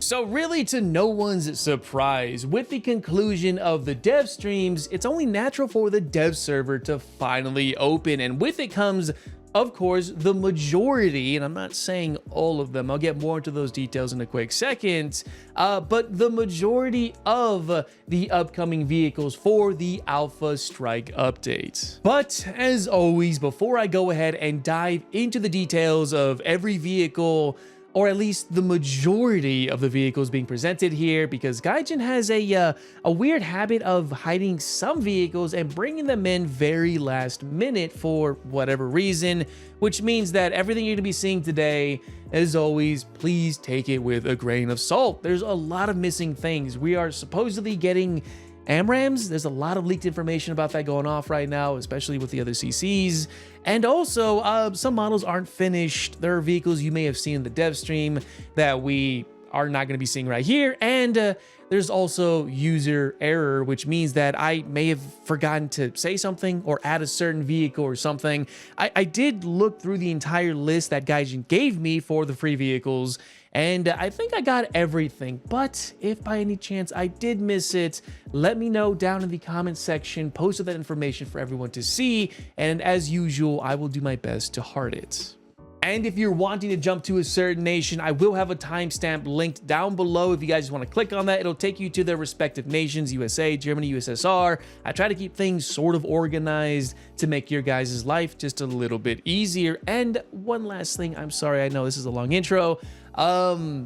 So really, to no one's surprise, with the conclusion of the dev streams, it's only natural for the dev server to finally open, and with it comes, of course, the majority, and I'm not saying all of them, I'll get more into those details in a quick second, but the majority of the upcoming vehicles for the Alpha Strike update. But as always, before I go ahead and dive into the details of every vehicle, or at least the majority of the vehicles being presented here, because Gaijin has a weird habit of hiding some vehicles and bringing them in very last minute for whatever reason, which means that everything you're going to be seeing today, as always, please take it with a grain of salt. There's a lot of missing things. We are supposedly getting AMRAMs. There's a lot of leaked information about that going off right now, especially with the other CCs. And also, some models aren't finished. There are vehicles you may have seen in the dev stream that we are not going to be seeing right here. And there's also user error, which means that I may have forgotten to say something or add a certain vehicle or something. I did look through the entire list that Gaijin gave me for the free vehicles, and I think I got everything. But if by any chance I did miss it, let me know down in the comment section. Posted that information for everyone to see, and as usual, I will do my best to heart it. And if you're wanting to jump to a certain nation, I will have a timestamp linked down below. If you guys want to click on that, it'll take you to their respective nations: USA, Germany, USSR. I try to keep things sort of organized to make your guys' life just a little bit easier. And one last thing, I'm sorry, I know this is a long intro.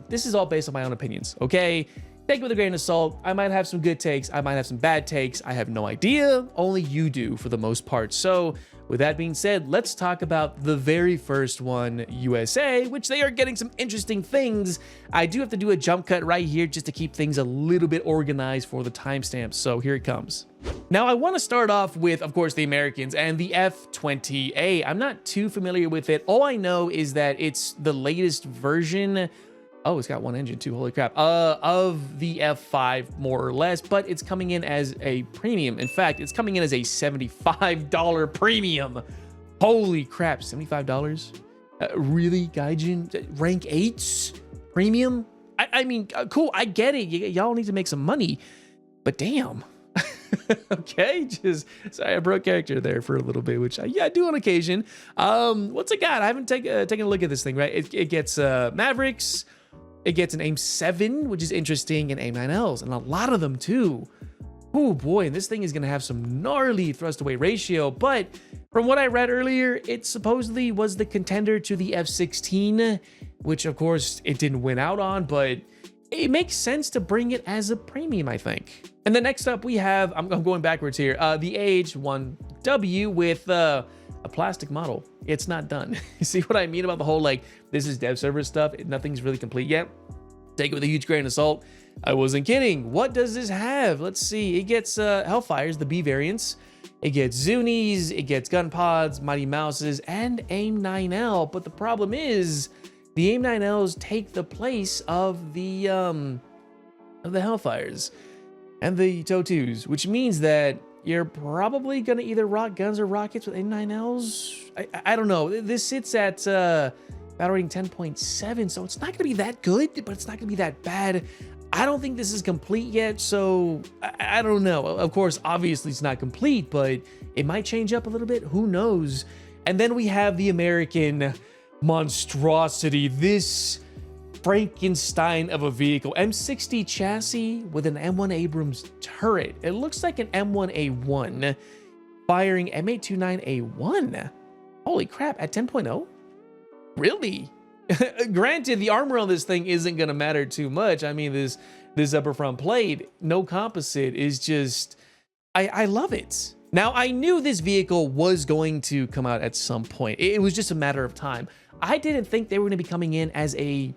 This is all based on my own opinions, okay? Take it with a grain of salt. I might have some good takes, I might have some bad takes. I have no idea. Only you do for the most part. So with that being said, let's talk about the very first one, USA, which they are getting some interesting things. I do have to do a jump cut right here just to keep things a little bit organized for the timestamps. So here it comes. Now, I want to start off with, of course, the Americans and the F-20A. I'm not too familiar with it. All I know is that it's the latest version. Oh, it's got one engine too, holy crap, of the F5 more or less, but it's coming in as a premium. In fact, it's coming in as a $75 premium. Holy crap, $75? Really, Gaijin? Rank 8s? Premium? I mean, cool, I get it. Y'all need to make some money, but damn. Okay, just sorry, I broke character there for a little bit, which I do on occasion. What's it got? I haven't taken a look at this thing, right? It gets Mavericks. It gets an AIM-7, which is interesting, and AIM-9Ls, and a lot of them too. Oh boy, and this thing is gonna have some gnarly thrust away ratio, but from what I read earlier, it supposedly was the contender to the F-16, which of course it didn't win out on, but it makes sense to bring it as a premium, I think. And then next up we have, I'm going backwards here, the AH-1W with a plastic model. It's not done. You see what I mean about the whole, like, this is dev server stuff, nothing's really complete yet? Take it with a huge grain of salt. I wasn't kidding. What does this have? Let's see. It gets Hellfires, the B variants. It gets Zunis, it gets gun pods, Mighty Mouses, and AIM-9L. But the problem is, the AIM-9Ls take the place of the Hellfires and the TOW2s, which means that you're probably gonna either rock guns or rockets with AIM-9Ls. I don't know. This sits at battle rating 10.7, so it's not gonna be that good, but it's not gonna be that bad. I don't think this is complete yet, so I don't know. Of course, obviously it's not complete, but it might change up a little bit. Who knows? And then we have the American monstrosity, this Frankenstein of a vehicle, M60 chassis with an M1 Abrams turret. It looks like an M1A1 firing M829A1. Holy crap, at 10.0? Really? Granted, the armor on this thing isn't gonna matter too much. I mean, this upper front plate, no composite, is just, I love it. Now, I knew this vehicle was going to come out at some point. It was just a matter of time. I didn't think they were gonna be coming in as a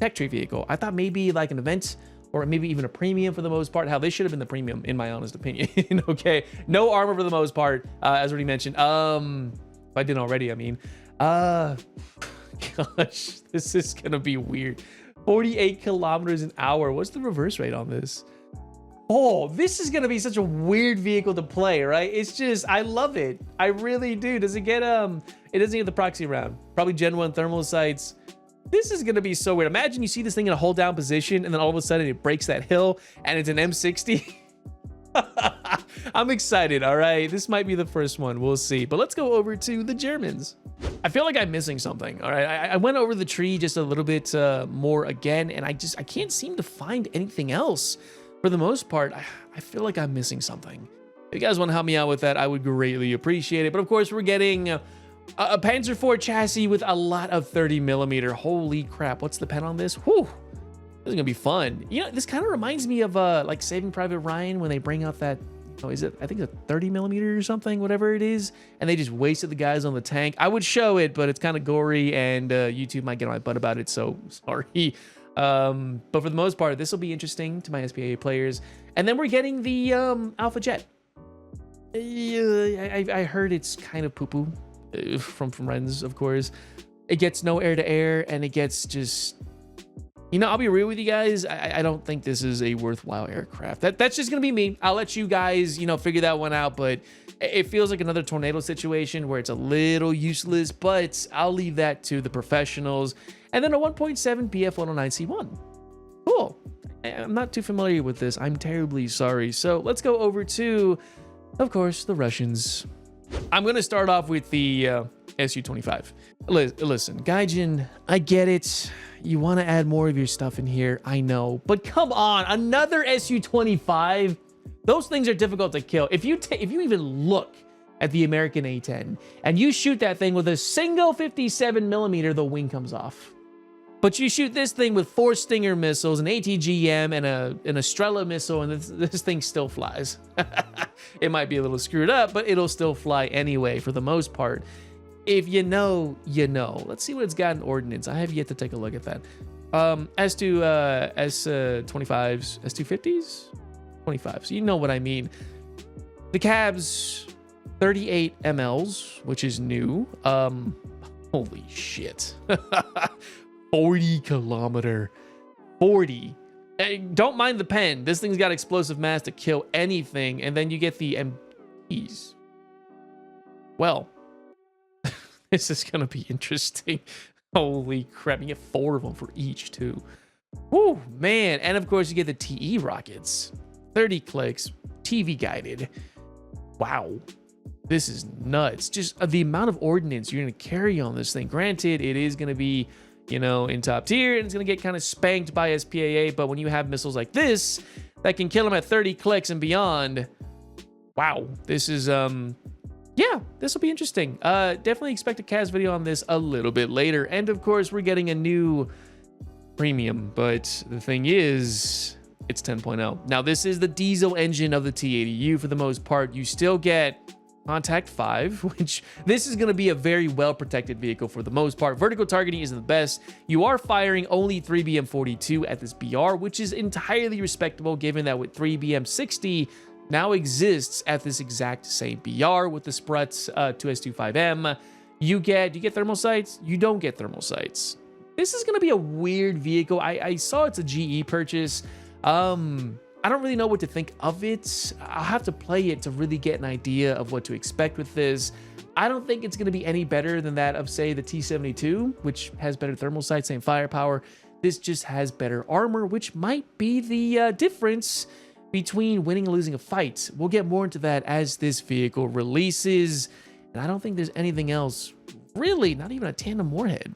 tech tree vehicle. I thought maybe like an event or maybe even a premium for the most part. How they should have been the premium, in my honest opinion. Okay, no armor for the most part, as already mentioned. If I didn't already, I mean. Gosh, this is gonna be weird. 48 kilometers an hour. What's the reverse rate on this? Oh, this is gonna be such a weird vehicle to play, right? It's just, I love it. I really do. Does it get it doesn't get the proxy round. Probably Gen 1 thermal sights. This is going to be so weird. Imagine you see this thing in a hold down position and then all of a sudden it breaks that hill and it's an M60. I'm excited, all right? This might be the first one. We'll see. But let's go over to the Germans. I feel like I'm missing something, all right? I went over the tree just a little bit more again, and I can't seem to find anything else. For the most part, I feel like I'm missing something. If you guys want to help me out with that, I would greatly appreciate it. But of course, we're getting a Panzer IV chassis with a lot of 30mm. Holy crap, what's the pen on this? Whew. This is gonna be fun. You know, this kind of reminds me of like Saving Private Ryan when they bring out that, oh, is it, I think it's a 30mm or something, whatever it is, and they just wasted the guys on the tank. I would show it, but it's kind of gory, and YouTube might get on my butt about it, so sorry. But for the most part, this will be interesting to my SPA players. And then we're getting the Alpha Jet. I heard it's kind of poo-poo from friends, of course. It gets no air-to-air, and it gets just... You know, I'll be real with you guys. I don't think this is a worthwhile aircraft. That's just going to be me. I'll let you guys, you know, figure that one out. But it feels like another tornado situation where it's a little useless. But I'll leave that to the professionals. And then a 1.7 BF-109C1. Cool. I'm not too familiar with this. I'm terribly sorry. So let's go over to, of course, the Russians. I'm going to start off with the SU-25. Listen, Gaijin, I get it. You want to add more of your stuff in here, I know. But come on, another SU-25? Those things are difficult to kill. If you even look at the American A-10 and you shoot that thing with a single 57mm, the wing comes off. But you shoot this thing with 4 Stinger missiles, an ATGM, and an Estrella missile, and this thing still flies. It might be a little screwed up, but it'll still fly anyway, for the most part. If you know, you know. Let's see what it's got in ordnance. I have yet to take a look at that. S2, S25s, S250s? 25s, you know what I mean. The cabs, 38 mLs, which is new. Holy shit. 40 kilometer, 40. Don't mind the pen. This thing's got explosive mass to kill anything. And then you get the MPs. Well, this is going to be interesting. Holy crap. You get 4 of them for each, too. Woo, man. And of course, you get the TE rockets. 30 clicks, TV guided. Wow. This is nuts. Just the amount of ordnance you're going to carry on this thing. Granted, it is going to be, you know, in top tier, and it's going to get kind of spanked by SPAA. But when you have missiles like this that can kill them at 30 clicks and beyond, wow. This is, yeah, this will be interesting. Definitely expect a cast video on this a little bit later. And of course, we're getting a new premium, but the thing is, it's 10.0. Now, this is the diesel engine of the T-80U for the most part. You still get Contact 5, which this is going to be a very well-protected vehicle for the most part. Vertical targeting isn't the best. You are firing only 3BM42 at this BR, which is entirely respectable given that with 3BM60 now exists at this exact same BR with the Spruts 2S25M. You get thermal sights, you don't get thermal sights. This is going to be a weird vehicle. I saw it's a GE purchase. I don't really know what to think of it. I'll have to play it to really get an idea of what to expect with this. I don't think it's going to be any better than that of, say, the T-72, which has better thermal sight, same firepower. This just has better armor, which might be the difference between winning and losing a fight. We'll get more into that as this vehicle releases. And I don't think there's anything else, really, not even a tandem warhead.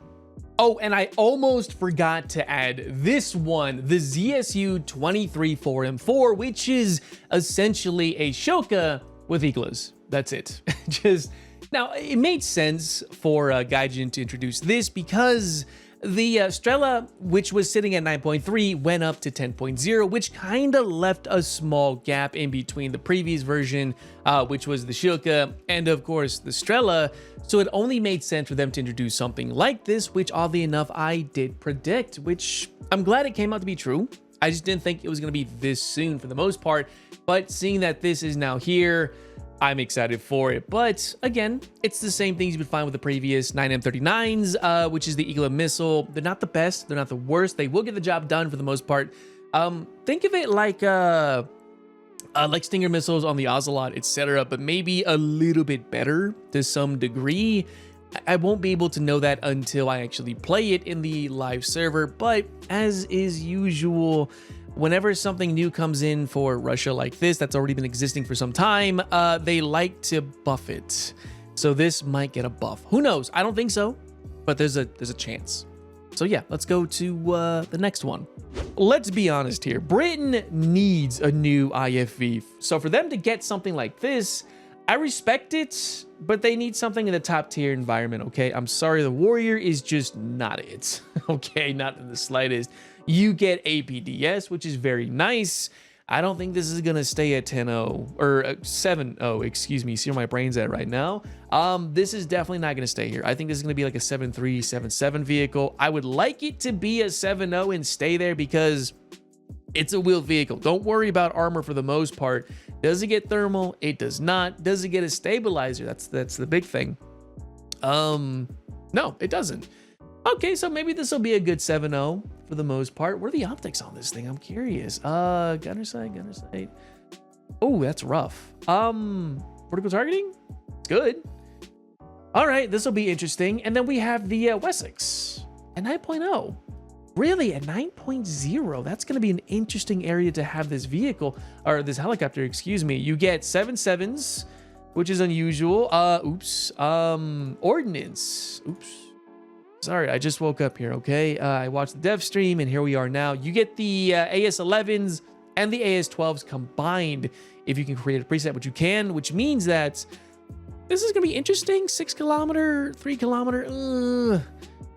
Oh, and I almost forgot to add this one, the ZSU-23-4M4, which is essentially a Shilka with Iglas. That's it. Just now, it made sense for Gaijin to introduce this because the Strela, which was sitting at 9.3, went up to 10.0, which kind of left a small gap in between the previous version, which was the Shilka, and of course the Strela. So it only made sense for them to introduce something like this, which oddly enough I did predict, which I'm glad it came out to be true. I just didn't think it was going to be this soon for the most part, but seeing that this is now here, I'm excited for it. But again, it's the same things you would find with the previous 9M39s, which is the Igla missile. They're not the best, they're not the worst. They will get the job done for the most part. Think of it like Stinger missiles on the Ocelot, etc., but maybe a little bit better to some degree. I won't be able to know that until I actually play it in the live server, but as is usual, whenever something new comes in for Russia like this, that's already been existing for some time, they like to buff it. So this might get a buff. Who knows? I don't think so, but there's a chance. So yeah, let's go to the next one. Let's be honest here. Britain needs a new IFV. So for them to get something like this, I respect it, but they need something in the top tier environment, okay? I'm sorry, the Warrior is just not it, okay? Not in the slightest. You get APDS, which is very nice. I don't think this is gonna stay at 10-0 or 7-0, excuse me. See where my brain's at right now. This is definitely not gonna stay here. I think this is gonna be like a 7-3, 7-7 vehicle. I would like it to be a 7-0 and stay there because it's a wheeled vehicle. Don't worry about armor for the most part. Does it get thermal? It does not. Does it get a stabilizer? That's the big thing. No, it doesn't. Okay, so maybe this will be a good 7-0 for the most part. What are the optics on this thing? I'm curious. Gunner sight. Oh, that's rough. Vertical targeting? It's good. All right, this will be interesting. And then we have the Wessex at 9.0. Really, at 9.0, that's going to be an interesting area to have this vehicle, or this helicopter, excuse me. You get 7.7s, which is unusual. Ordnance. Oops. Sorry, I just woke up here, okay? I watched the dev stream, and here we are now. You get the AS-11s and the AS-12s combined if you can create a preset, which you can, which means that this is going to be interesting. 6 kilometer, 3 kilometer.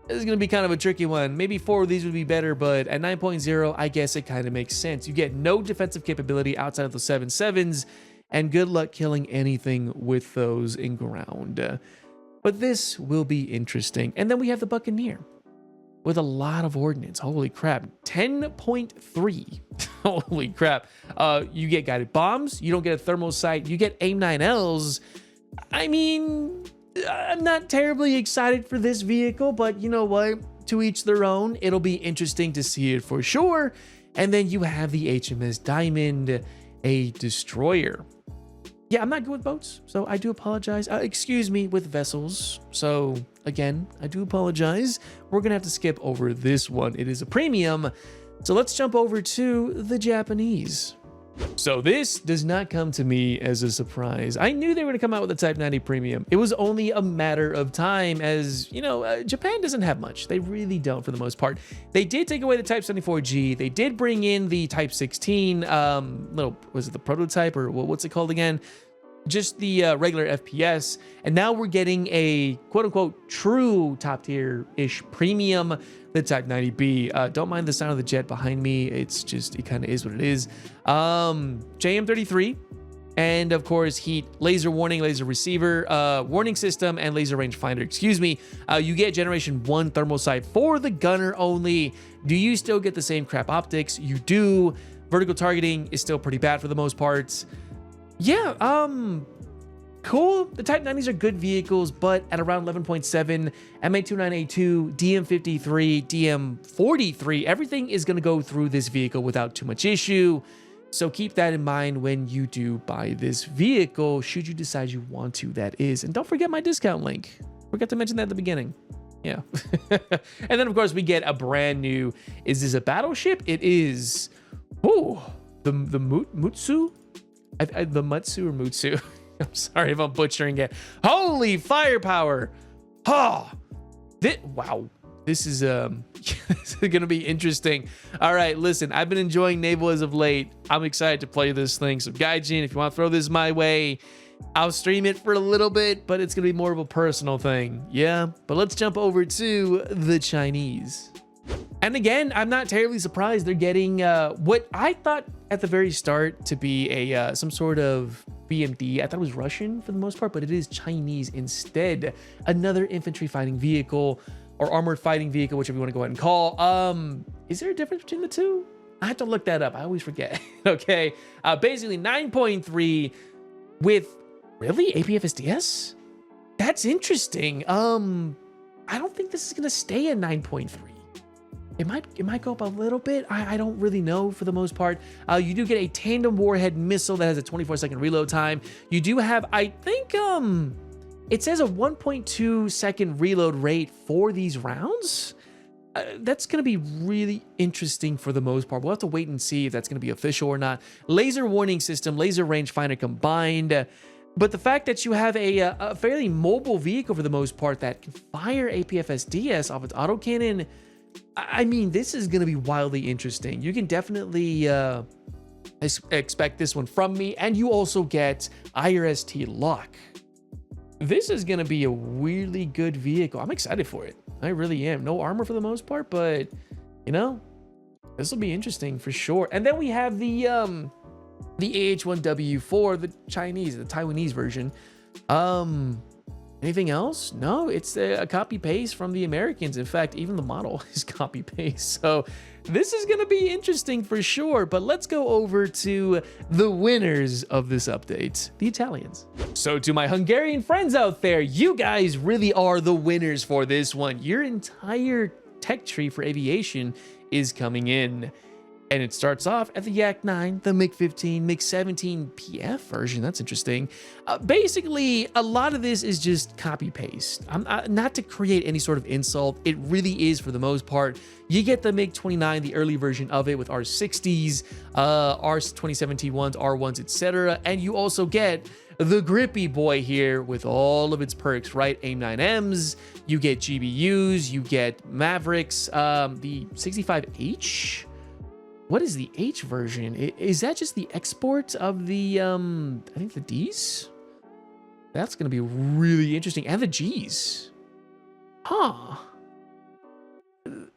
This is going to be kind of a tricky one. Maybe 4 of these would be better, but at 9.0, I guess it kind of makes sense. You get no defensive capability outside of the 7.7s, and good luck killing anything with those in ground. But this will be interesting. And then we have the Buccaneer with a lot of ordnance. Holy crap. 10.3. Holy crap. You get guided bombs. You don't get a thermal sight. You get AIM-9Ls. I mean, I'm not terribly excited for this vehicle, but you know what? To each their own. It'll be interesting to see it for sure. And then you have the HMS Diamond, a destroyer. Yeah, I'm not good with boats, so I do apologize. Excuse me, with vessels. So again, I do apologize. We're gonna have to skip over this one. It is a premium. So let's jump over to the Japanese. So this does not come to me as a surprise. I knew they were gonna come out with a Type 90 premium. It was only a matter of time, as you know, Japan doesn't have much. They really don't for the most part. They did take away the Type 74G. They did bring in the Type 16, was it the prototype or what's it called again? Just the regular FPS. And now we're getting a quote unquote true top tier ish premium, the Type 90B. Don't mind the sound of the jet behind me. It's just, it kind of is what it is. JM33, and of course heat, laser warning, laser receiver, warning system, and laser rangefinder, excuse me. You get generation 1 thermal sight for the gunner only. Do you still get the same crap optics? You do. Vertical targeting is still pretty bad for the most part. Yeah, cool. The Type 90s are good vehicles, but at around 11.7, MA29A2, DM53, DM43, everything is going to go through this vehicle without too much issue. So keep that in mind when you do buy this vehicle, should you decide you want to, that is. And don't forget my discount link. Forgot to mention that at the beginning. Yeah. And then, of course, we get a brand new, is this a battleship? It is. Oh, the Mutsu? The Mutsu or Mutsu? I'm sorry if I'm butchering it. Holy firepower! Oh, wow. This is this is gonna be interesting. All right, listen. I've been enjoying Naval as of late. I'm excited to play this thing. So, Gaijin, if you want to throw this my way, I'll stream it for a little bit, but it's gonna be more of a personal thing. Yeah. But let's jump over to the Chinese. And again, I'm not terribly surprised they're getting what I thought at the very start to be a some sort of BMD. I thought it was Russian for the most part, but it is Chinese instead. Another infantry fighting vehicle or armored fighting vehicle, whichever you want to go ahead and call. Is there a difference between the two? I have to look that up. I always forget. Okay. Basically 9.3 with really APFSDS? That's interesting. I don't think this is gonna stay at 9.3. It might go up a little bit. I don't really know for the most part. You do get a tandem warhead missile that has a 24-second reload time. You do have, I think, It says a 1.2 second reload rate for these rounds. That's going to be really interesting for the most part. We'll have to wait and see if that's going to be official or not. Laser warning system, laser rangefinder combined. But the fact that you have a fairly mobile vehicle for the most part that can fire APFSDS off its autocannon, I mean, this is going to be wildly interesting. You can definitely expect this one from me. And you also get IRST lock. This is going to be a really good vehicle. I'm excited for it. I really am. No armor for the most part, but, you know, this will be interesting for sure. And then we have the AH-1W4, the Taiwanese version. Anything else? No, it's a copy-paste from the Americans. In fact, even the model is copy-paste. So this is going to be interesting for sure. But let's go over to the winners of this update, the Italians. So to my Hungarian friends out there, you guys really are the winners for this one. Your entire tech tree for aviation is coming in. And it starts off at the Yak-9, the MiG-15, MiG-17 PF version. That's interesting. Basically, a lot of this is just copy-paste. Not to create any sort of insult. It really is for the most part. You get the MiG-29, the early version of it with R60s, R2017-1s, R1s, etc. And you also get the grippy boy here with all of its perks, right? AIM-9Ms, you get GBUs, you get Mavericks, the 65H. What is the H version? Is that just the export of the, I think the Ds? That's going to be really interesting. And the Gs. Huh.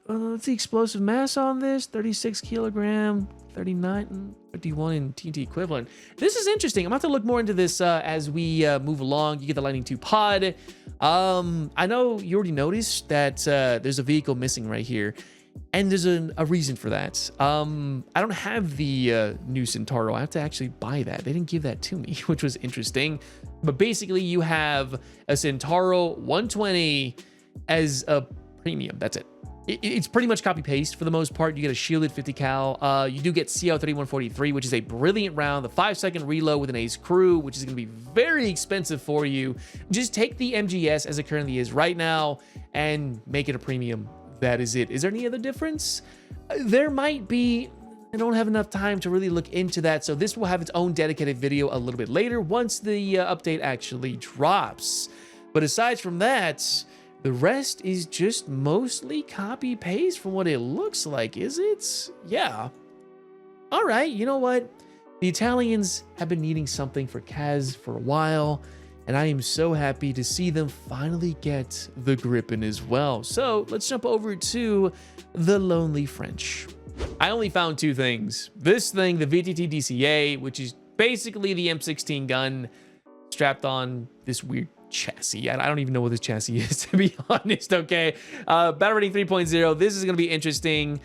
Let's see, explosive mass on this. 36 kilogram, 39, 51 in TNT equivalent. This is interesting. I'm about to look more into this as we move along. You get the Lightning II pod. I know you already noticed that there's a vehicle missing right here. And there's a reason for that. I don't have the new Centauro. I have to actually buy that. They didn't give that to me, which was interesting. But basically, you have a Centauro 120 as a premium. That's it. It's pretty much copy-paste for the most part. You get a shielded 50 cal. You do get CL3143, which is a brilliant round. The 5-second reload with an ace crew, which is going to be very expensive for you. Just take the MGS as it currently is right now and make it a premium. That is it. Is there any other difference? There might be. I don't have enough time to really look into that, so this will have its own dedicated video a little bit later once the update actually drops. But aside from that, the rest is just mostly copy-paste from what it looks like, is it? Yeah. All right, you know what? The Italians have been needing something for Kaz for a while, and I am so happy to see them finally get the Gripen as well. So let's jump over to the Lonely French. I only found two things. This thing, the VTT DCA, which is basically the M16 gun strapped on this weird chassis. I don't even know what this chassis is, to be honest, okay? Battle rating 3.0. This is going to be interesting.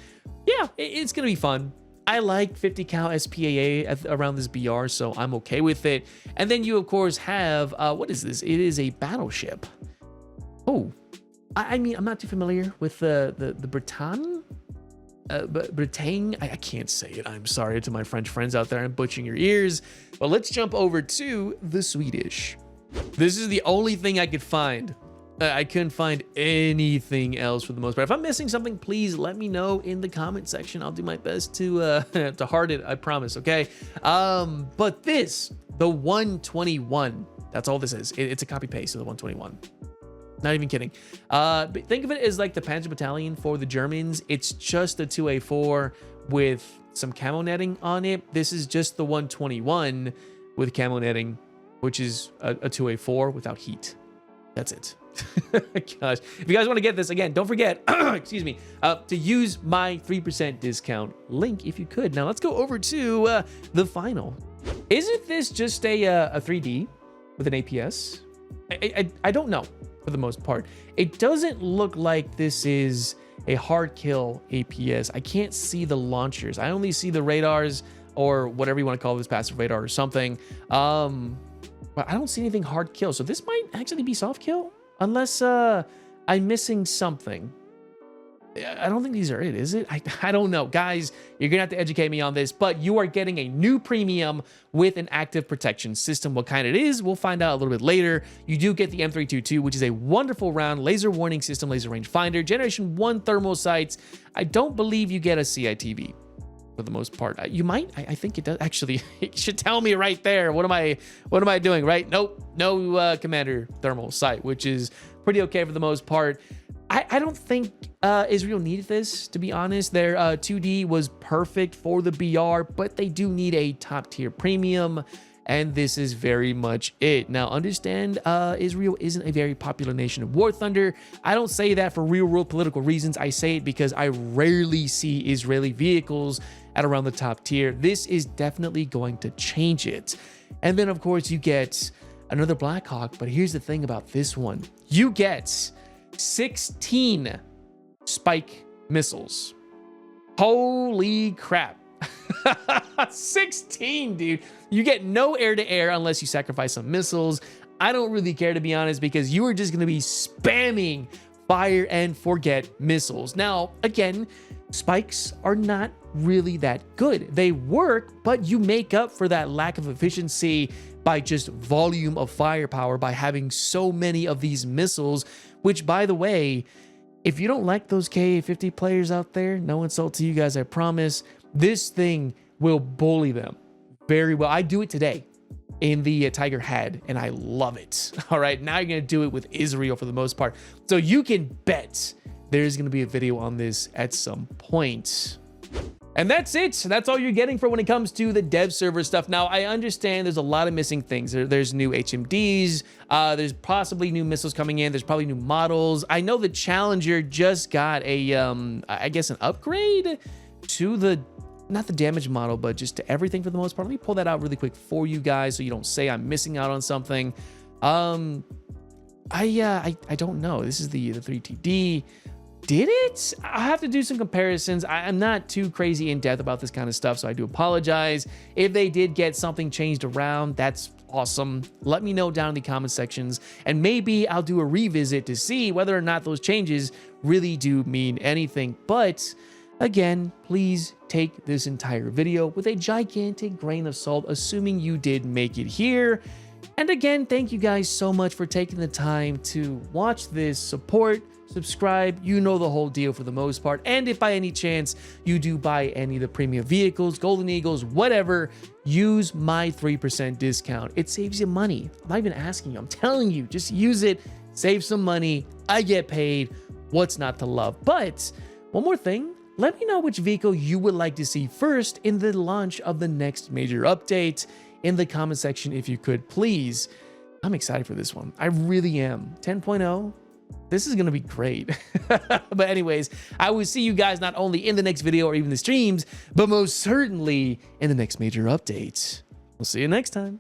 Yeah, it's going to be fun. I like 50 cal SPAA around this BR, so I'm okay with it. And then you, of course, have, what is this? It is a battleship. Oh, I mean, I'm not too familiar with the Bretagne. Bretagne, I can't say it. I'm sorry to my French friends out there. I'm butchering your ears. But let's jump over to the Swedish. This is the only thing I could find. I couldn't find anything else for the most part. If I'm missing something, please let me know in the comment section. I'll do my best to heart it, I promise, okay? But this, the 121, that's all this is. It's a copy-paste of the 121. Not even kidding. But think of it as like the Panzer Battalion for the Germans. It's just a 2A4 with some camo netting on it. This is just the 121 with camo netting, which is a 2A4 without heat. That's it. Gosh, if you guys want to get this, again, don't forget, excuse me, to use my 3% discount link if you could. Now let's go over to the final. Isn't this just a 3D with an APS? I don't know for the most part. It doesn't look like this is a hard kill APS. I can't see the launchers. I only see the radars or whatever you want to call this, passive radar or something. But I don't see anything hard kill. So this might actually be soft kill. Unless I'm missing something. I don't think these are it, is it? I don't know. Guys, you're going to have to educate me on this, but you are getting a new premium with an active protection system. What kind it is, we'll find out a little bit later. You do get the M322, which is a wonderful round laser warning system, laser range finder, generation 1 thermal sights. I don't believe you get a CITV for the most part. You might, I think it does. Actually, it should tell me right there. What am I doing, right? Nope, no commander thermal sight, which is pretty okay for the most part. I don't think Israel needed this, to be honest. Their 2D was perfect for the BR, but they do need a top tier premium, and this is very much it. Now, understand, Israel isn't a very popular nation of War Thunder. I don't say that for real world political reasons. I say it because I rarely see Israeli vehicles at around the top tier. This is definitely going to change it. And then, of course, you get another Black Hawk, but here's the thing about this one. You get 16 spike missiles. Holy crap. 16, dude. You get no air-to-air unless you sacrifice some missiles. I don't really care, to be honest, because you are just going to be spamming fire and forget missiles. Now, again, spikes are not really that good. They work, but you make up for that lack of efficiency by just volume of firepower, by having so many of these missiles, which, by the way, if you don't like those KA-50 players out there, no insult to you guys, I promise, this thing will bully them very well. I do it today in the Tiger Had, and I love it. All right, now you're going to do it with Israel for the most part. So you can bet there's going to be a video on this at some point. And that's it. That's all you're getting for when it comes to the dev server stuff. Now, I understand there's a lot of missing things. There's new HMDs. There's possibly new missiles coming in. There's probably new models. I know the Challenger just got a, I guess, an upgrade to the, not the damage model, but just to everything for the most part. Let me pull that out really quick for you guys so you don't say I'm missing out on something. I don't know. This is the 3TD. Did it? I have to do some comparisons. I'm not too crazy in depth about this kind of stuff, so I do apologize. If they did get something changed around, that's awesome. Let me know down in the comment sections, and maybe I'll do a revisit to see whether or not those changes really do mean anything. But again, please take this entire video with a gigantic grain of salt, assuming you did make it here. And again, thank you guys so much for taking the time to watch this, support, subscribe, you know the whole deal for the most part. And if by any chance you do buy any of the premium vehicles, Golden Eagles, whatever, use my 3% discount. It saves you money. I'm not even asking you, I'm telling you, just use it, save some money, I get paid, what's not to love? But one more thing, let me know which vehicle you would like to see first in the launch of the next major update in the comment section if you could, please. I'm excited for this one. I really am. 10.0. This is going to be great. But anyways, I will see you guys not only in the next video or even the streams, but most certainly in the next major update. We'll see you next time.